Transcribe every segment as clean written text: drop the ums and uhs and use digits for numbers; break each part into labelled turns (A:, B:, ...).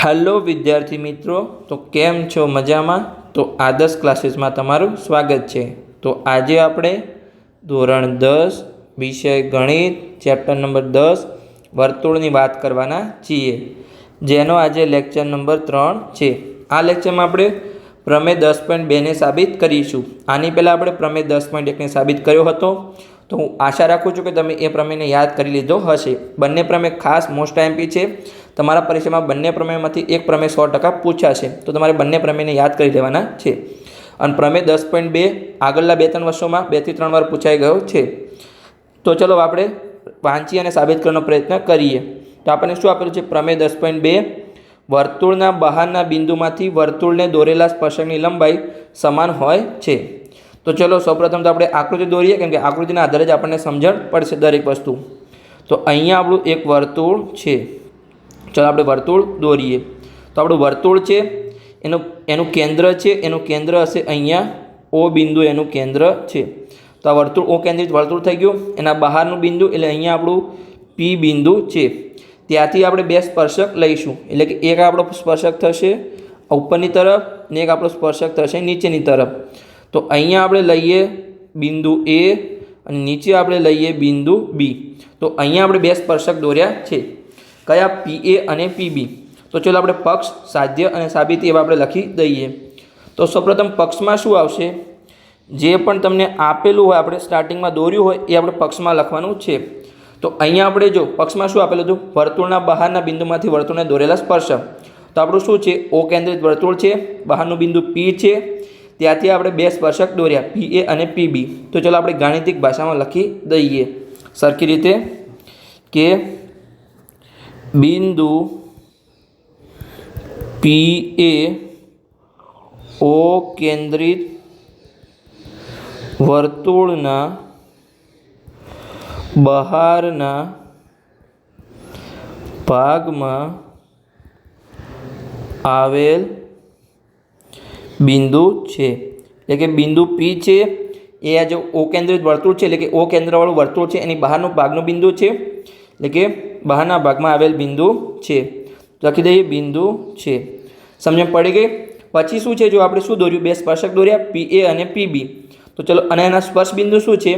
A: Hello विद्यार्थी मित्रों, तो केम छो मजा में। तो आदर्श क्लासेस में तमारू स्वागत है। तो आज आपणे धोरण 10 विषय गणित चैप्टर नंबर 10 वर्तुळनी बात करवाना छीए, जेनो आज लेक्चर नंबर 3 है। आ लेक्चर में आपणे प्रमेय 10.2 ने साबित करीशुं। आनी पहला आपणे प्रमेय 10.1 ने साबित कर्यो हतो। तो हूँ आशा राखूँ छूँ कि तमे ए प्रमेयने याद करी लीधो हशे। बंने प्रमेय खास मोस्ट एमपी है। तमारा परीक्षा में बंने प्रमेयमांथी एक प्रमेय 100% पूछाशे, तो तमारे बंने प्रमेयने याद करी लेवाना छे। अने प्रमेय 10.2 आगळना 2-3 वर्षों में 2 થી 3 वार पूछाई गयो छे। तो चलो आपणे वांची अने साबित करવાનો प्रयत्न करीए। तो आपणे शुं आपेलुं छे? प्रमेय 10.2 वर्तुळना बहारना बिंदुमांथी वर्तुळने दोरेला स्पर्शकनी लंबाई समान होय छे। तो चलो सौप्रथम तो आपणे आकृति दोरीए, केम के आकृतिना आधारे ज आपणे समजण पड़शे दरेक वस्तु। तो अहींया आपणुं एक वर्तुळ छे। चलो આપણે વર્તુળ દોરીએ। તો આપણું વર્તુળ છે, એનું કેન્દ્ર છે, એનું કેન્દ્ર હશે અહીંયા O બિંદુ, એનું કેન્દ્ર છે। તો આ વર્તુળ O કેન્દ્રિત વર્તુળ થઈ ગયું। એના બહારનું બિંદુ એટલે અહીંયા આપણું P બિંદુ છે। ત્યાંથી આપણે બે સ્પર્શક લઈશું, એટલે કે એક આપણો સ્પર્શક થશે ઉપરની તરફ અને એક આપણો સ્પર્શક થશે નીચેની તરફ। તો અહીંયા આપણે લઈએ બિંદુ A અને નીચે આપણે લઈએ બિંદુ B। તો અહીંયા આપણે બે સ્પર્શક દોર્યા છે, कया PA अने PB। तो चलो આપણે पक्ष साध्य अने साबिती एवा આપણે लखी दईए। तो सौप्रथम पक्ष में शुं आवशे? जे पण तमने आपेलुं होय, आपणे स्टार्टिंग में दोर्युं होय ए आपणे पक्ष में लखवानुं छे। तो अहींया आपणे जो पक्ष में शुं आपेलुं हतुं? वर्तुळना बहारना बिंदुमांथी वर्तुळने दोरेला स्पर्शक। तो आपणुं शुं छे? O केंद्रित वर्तुळ छे, बहारनुं बिंदु P छे, त्यांथी आपणे बे स्पर्शक दोर्या PA अने PB। तो चलो आपणे गाणितिक भाषामां लखी दईए सरखी रीते के बिंदु PA O केंद्रित वर्तुळना बहारना भागमां आवेल बिंदु छे। એટલે કે बिंदु P છે એ આ जो O केंद्रित वर्तुळ છે, એટલે કે O केंद्रवाळું वर्तुळ છે, એની બહારનો ભાગનો બિંદુ છે, એટલે કે બહારના ભાગમાં આવેલ બિંદુ છે। લખી દઈએ બિંદુ છે। સમજણ પડી ગઈ? પછી શું છે? જો આપણે શું દોર્યું? બે સ્પર્શક દોર્યા PA અને PB। તો ચલો, અને એના સ્પર્શ બિંદુ શું છે?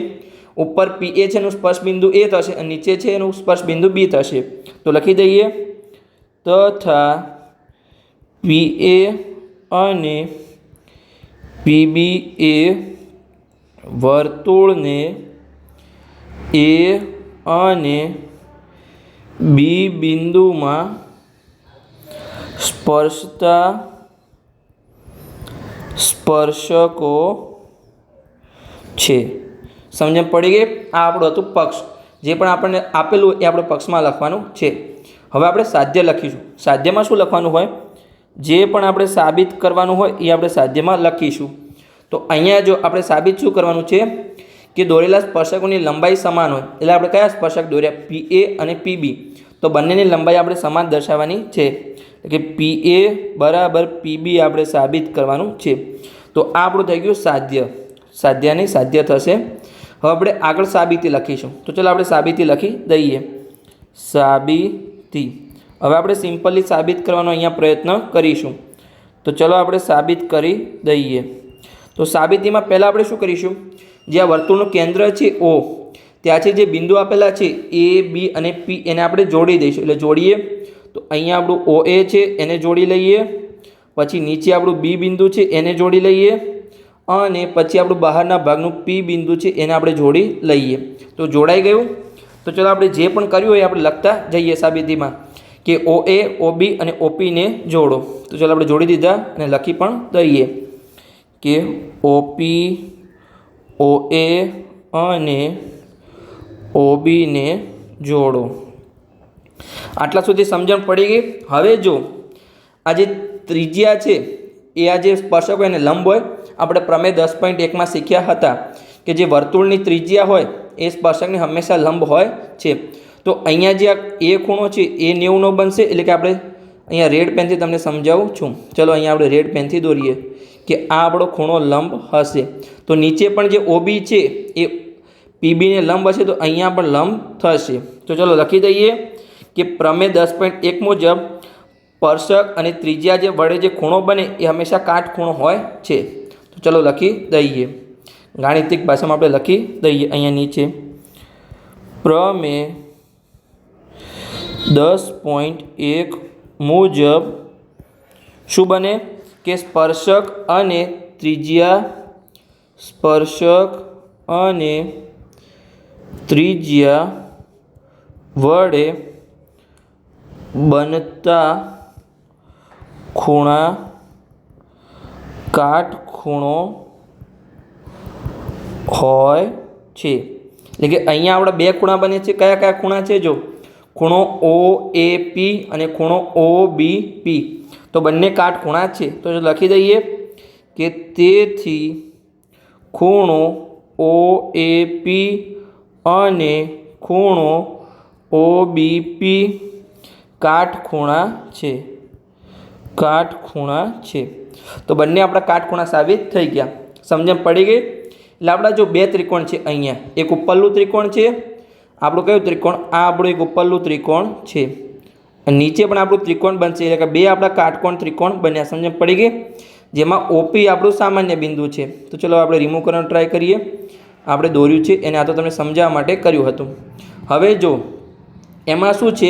A: ઉપર PA છે એનું સ્પર્શ બિંદુ A થશે અને નીચે છે એનું સ્પર્શ બિંદુ B થશે। તો લખી દઈએ તથા PA અને PB એ વર્તુળને A અને B बिंदुमां स्पर्शता स्पर्शको छे। समझ पड़ी गई? आ आपणुं हतुं पक्ष। जे पण आपणे आपेलुं ए आपणे पक्षमां लखवानुं छे। हवे आपणे साध्य लखीशुं। साध्यमां शुं लखवानुं होय? जे पण आपणे साबित करवानुं होय ए आपणे साध्यमां लखीशुं। तो अहींया जो आपणे साबित शुं करवानुं छे कि दोरेला स्पर्शकोनी लंबाई समान होय, એટલે આપણે કયા સ્પર્શક દોર્યા? PA અને PB। तो बंनेनी लंबाई આપણે સમાન દર્શાવવાની છે, કે PA બરાબર PB આપણે સાબિત કરવાનું છે। તો આ આપણું થઈ ગયું સાધ્ય। સાધ્યની સાધ્ય થશે। હવે આપણે આગળ સાબિતી લખીશું। તો ચલો આપણે સાબિતી લખી દઈએ। સાબિતી। હવે આપણે સિમ્પલી સાબિત કરવાનો અહીંયા પ્રયત્ન કરીશું। તો ચલો આપણે સાબિત કરી દઈએ। તો સાબિતીમાં પહેલાં આપણે શું કરીશું? જે આ વર્તુળનું કેન્દ્ર છે O, ત્યાંથી જે બિંદુ આપેલા છે A, B અને P એને આપણે જોડી દઈશું। એટલે જોડીએ તો અહીંયા આપણું OA છે એને જોડી લઈએ, પછી નીચે આપણું B બિંદુ છે એને જોડી લઈએ, અને પછી આપણું બહારના ભાગનું P બિંદુ છે એને આપણે જોડી લઈએ। તો જોડાઈ ગયું। તો ચલો આપણે જે પણ કર્યું હોય આપણે લખતા જઈએ સાબિતીમાં કે OA, OB અને OP ને જોડો। તો ચલો આપણે જોડી દીધા અને લખી પણ દઈએ કે OP, OA અને OB ने जोड़ो। आटला सुधी समझण पड़ी गई। हवे जो आज त्रिज्या है ए आज स्पर्शक होय ने लंब होय, आपणे प्रमेय 10.1 में शीख्या हता कि जे वर्तुळनी त्रिज्या होय ए स्पर्शकनी हमेशा लंब होय छे। तो अहींया जे ए खूणो छे ए 90 नो बनशे, એટલે કે આપણે અહીંયા रेड पेन थी तमने समजावुं छुं। चलो अहींया આપણે रेड पेन थी दोरीए कि आ आपणो खूणो लंब हशे। तो नीचे पण जे OB छे ए PB ने लंब हशे, तो अहींया पण लंब थशे। तो चलो लखी दईए कि प्रमेय 10.1 मुजब સ્પર્શક અને ત્રિજ્યા જે વડે જે ખૂણો બને એ હંમેશા કાટખૂણો હોય છે. તો ચલો લખી દઈએ, ગાણિતિક ભાષામાં આપણે લખી દઈએ. અહીંયા નીચે પ્રમેય 10.1 મુજબ શું બને કે સ્પર્શક અને ત્રિજ્યા વડે બનતા ખૂણા કાટખૂણો હોય છે. એટલે કે અહીંયા આપણે બે ખૂણા બને છે. કયા કયા ખૂણા છે? જો ખૂણો OAP અને ખૂણો OBP, તો બંને કાટખૂણા છે. તો લખી દઈએ કે તેથી ખૂણો OAP અને ખૂણો OBP કાટખૂણા છે. તો બંને આપણા કાટખૂણા સાબિત થઈ ગયા. સમજણ પડી ગઈ? એટલે આપણા જો બે ત્રિકોણ છે, અહીંયા એક ઉપરલું ત્રિકોણ છે, આપણું કયું ત્રિકોણ? આ આપણું એક ઉપરલું ત્રિકોણ છે, અને નીચે પણ આપણું ત્રિકોણ બનશે. એટલે કે બે આપણા કાટકોણ ત્રિકોણ બન્યા. સમજણ પડી ગઈ? જેમાં OP આપણું સામાન્ય બિંદુ છે. તો ચલો આપણે રિમૂવ કરવાનો ટ્રાય કરીએ. આપણે દોર્યું છે એને, આ તો તમને સમજાવવા માટે કર્યું હતું. હવે જો એમાં શું છે,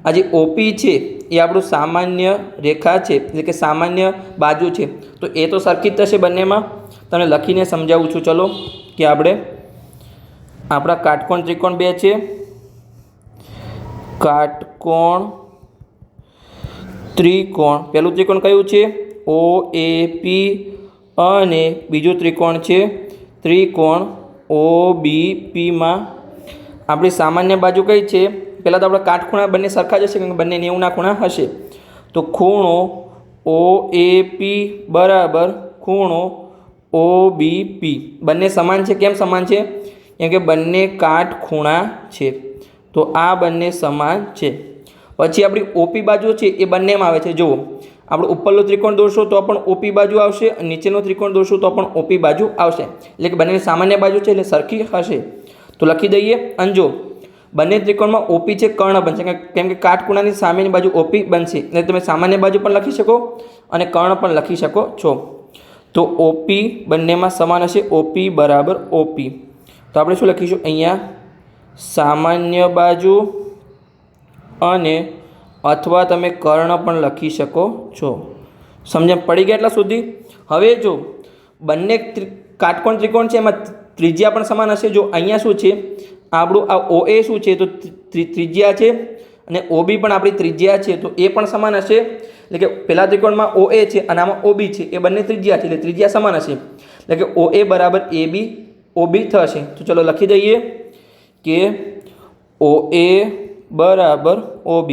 A: આ જે OP છે એ આપણું સામાન્ય રેખા છે, એટલે કે સામાન્ય બાજુ છે. તો એ તો સરખી જ થશે બંનેમાં. તમને લખીને સમજાવું છું. ચલો કે આપણે આપણા કાટકોણ ત્રિકોણ બે છે, કાટકોણ ત્રિકોણ. પહેલું ત્રિકોણ કયું છે? OAP, અને બીજું ત્રિકોણ છે ત્રિકોણ OBP. માં આપણી સામાન્ય બાજુ કઈ છે? પહેલાં તો આપણા કાટખૂણા બંને સરખા જ હશે, કારણ કે બંને 90ના ખૂણા હશે. તો ખૂણો OAP બરાબર ખૂણો OBP, બંને સમાન છે. કેમ સમાન છે? કેમ કે બંને કાટખૂણા છે. તો આ બંને સમાન છે. પછી આપણી OP બાજુ છે એ બંનેમાં આવે છે. જુઓ, આપણે ઉપરનું ત્રિકોણ દોરશો તો પણ OP બાજુ આવશે, અને નીચેનું ત્રિકોણ દોરશો તો પણ OP બાજુ આવશે. એટલે કે બંનેની સામાન્ય બાજુ છે એટલે સરખી હશે. તો લખી દઈએ. અને જો બંને ત્રિકોણમાં OP છે, કર્ણ બનશે, કેમ કે કાટખૂણાની સામેની બાજુ OP બનશે. એટલે તમે સામાન્ય બાજુ પણ લખી શકો અને કર્ણ પણ લખી શકો છો. તો OP બંનેમાં સમાન હશે. OP બરાબર OP. તો આપણે શું લખીશું અહીંયા? સામાન્ય બાજુ, અને અથવા તમે કર્ણ પણ લખી શકો છો. સમજણ પડી ગયા એટલા સુધી? હવે જો બંને કાટકોણ ત્રિકોણ છે એમાં ત્રિજ્યા પણ સમાન હશે. જો અહીંયા શું છે, આપણું આ OA શું છે? તો ત્રિજ્યા છે, અને OB પણ આપણી ત્રિજ્યા છે. તો એ પણ સમાન હશે. એટલે કે પહેલા ત્રિકોણમાં OA છે અને આમાં OB છે, એ બંને ત્રિજ્યા છે, એટલે ત્રિજ્યા સમાન હશે. એટલે કે OA બરાબર AB OB થશે. તો ચલો લખી દઈએ કે OA બરાબર OB.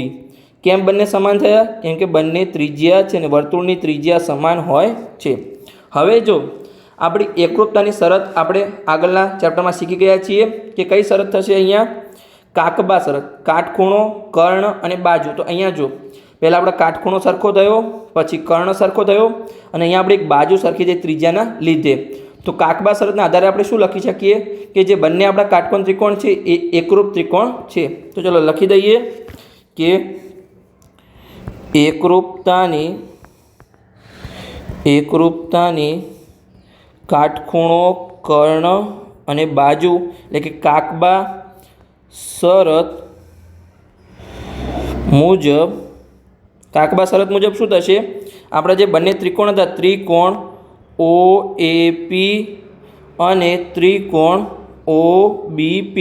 A: કેમ બંને સમાન થયા? કેમ કે બંને ત્રિજ્યા છે, અને વર્તુળની ત્રિજ્યા સમાન હોય છે. હવે જો આપણી એકરૂપતાની શરત આપણે આગળના ચેપ્ટરમાં શીખી ગયા છીએ કે કઈ શરત થશે અહીંયા? કાકબા શરત. કાટખૂણો, કર્ણ અને બાજુ. તો અહીંયા જો પહેલાં આપણે કાટખૂણો સરખો થયો, પછી કર્ણ સરખો થયો, અને અહીંયા આપણે એક બાજુ સરખી થઈ ત્રિજ્યાના લીધે. તો કાકબા શરતના આધારે આપણે શું લખી શકીએ કે જે બંને આપણા કાટકોણ ત્રિકોણ છે એ એકરૂપ ત્રિકોણ છે. તો ચલો લખી દઈએ કે એકરૂપતાની કાટખૂણો, કર્ણ અને બાજુ, એટલે કે કાકબા શરત મુજબ શું થશે? આપણા જે બંને ત્રિકોણ હતા, ત્રિકોણ OAP અને ત્રિકોણ OBP,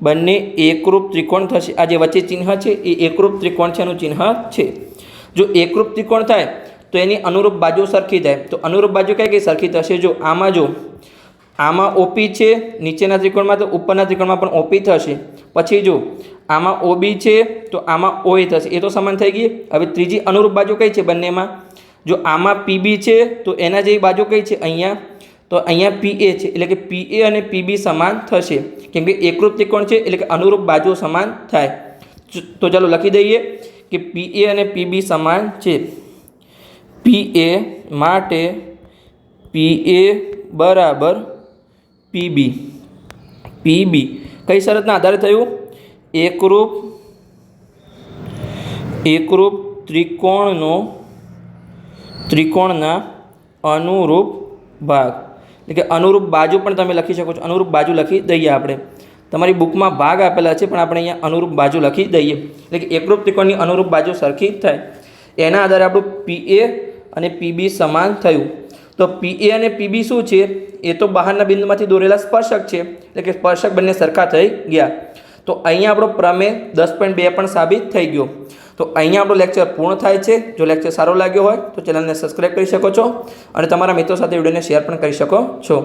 A: બંને એકરૂપ ત્રિકોણ થશે. આ જે વચ્ચે ચિહ્ન છે એ એકરૂપ ત્રિકોણ છે, એનું ચિહ્ન છે. જો એકરૂપ ત્રિકોણ થાય તો એની અનુરૂપ બાજુ સરખી થાય. તો અનુરૂપ બાજુ કઈ સરખી થશે? જો આમાં OP છે નીચેના ત્રિકોણમાં, તો ઉપરના ત્રિકોણમાં પણ OP થશે. પછી જો આમાં OB છે તો આમાં OA થશે. એ તો સમાન થઈ ગઈ. હવે ત્રીજી અનુરૂપ બાજુ કઈ છે બંનેમાં? જો આમાં PB છે તો એના જેવી બાજુ કઈ છે? અહીંયા. તો અહીંયા PA છે, એટલે કે PA અને PB સમાન થશે, કેમ કે એકરૂપ ત્રિકોણ છે એટલે કે અનુરૂપ બાજુ સમાન થાય. તો ચાલો લખી દઈએ કે PA અને PB સમાન છે. PA માટે PA બરાબર PB. PB કઈ શરતના આધારે થયું? એકરૂપ ત્રિકોણના અનુરૂપ ભાગ, એટલે કે અનુરૂપ બાજુ પણ તમે લખી શકો છો. અનુરૂપ બાજુ લખી દઈએ આપણે. તમારી બુકમાં ભાગ આપેલા છે પણ આપણે અહીંયા અનુરૂપ બાજુ લખી દઈએ. એટલે કે એકરૂપ ત્રિકોણની અનુરૂપ બાજુ સરખી જ થાય. એના આધારે આપણું PA અને PB સમાન થયું. તો PA અને PB શું છે? એ તો બહારના બિંદુમાંથી દોરેલા સ્પર્શક છે, એટલે કે સ્પર્શક બંને સરખા થઈ ગયા. તો અહીંયા આપણો પ્રમેય 10.2 પણ સાબિત થઈ ગયો. તો અહીંયા આપણો લેક્ચર પૂર્ણ થાય છે. જો લેક્ચર સારો લાગ્યો હોય તો ચેનલને સબસ્ક્રાઈબ કરી શકો છો અને તમારા મિત્રો સાથે વિડીયોને શેર પણ કરી શકો છો.